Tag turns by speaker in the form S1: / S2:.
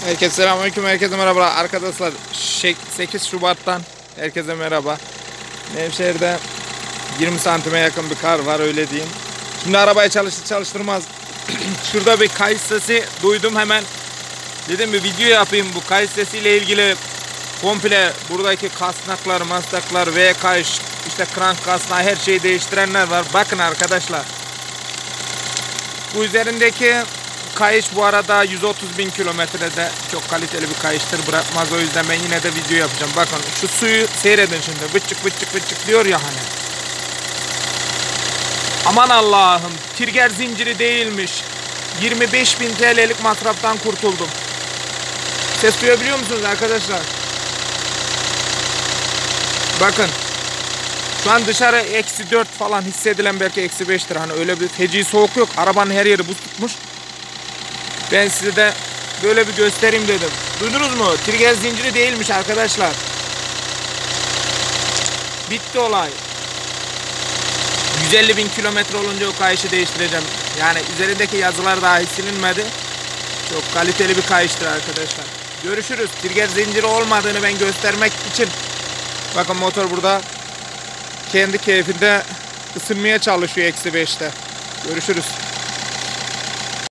S1: Herkese selamünaleyküm, herkese merhaba arkadaşlar. 8 Şubat'tan herkese merhaba. Nevşehir'de 20 santime yakın bir kar var, öyle diyeyim. Şimdi arabayı çalıştırmaz. Şurada bir kayış sesi duydum, hemen dedim bir video yapayım bu kayış sesiyle ilgili. Komple buradaki kasnaklar, mastaklar ve kayış, işte krank kasnağı, her şeyi değiştirenler var. Bakın arkadaşlar, bu üzerindeki kayış bu arada 130.000 kilometrede, çok kaliteli bir kayıştır, bırakmaz. O yüzden ben yine de video yapacağım. Bakın şu suyu seyredin şimdi, bıçık bıçık bıçık diyor ya hani. Aman Allah'ım, trigger zinciri değilmiş. 25.000 TL'lik masraftan kurtuldum. Ses duyabiliyor musunuz arkadaşlar? Bakın şu an dışarı -4 falan hissedilen, belki -5'tir. Hani öyle bir feci soğuk yok. Arabanın her yeri buz tutmuş. Ben size de böyle bir göstereyim dedim. Duydunuz mu? Trigger zinciri değilmiş arkadaşlar. Bitti olay. 150.000 kilometre olunca o kayışı değiştireceğim. Yani üzerindeki yazılar dahi silinmedi. Çok kaliteli bir kayıştır arkadaşlar. Görüşürüz. Trigger zinciri olmadığını ben göstermek için. Bakın motor burada kendi keyfinde ısınmaya çalışıyor -5'te. Görüşürüz.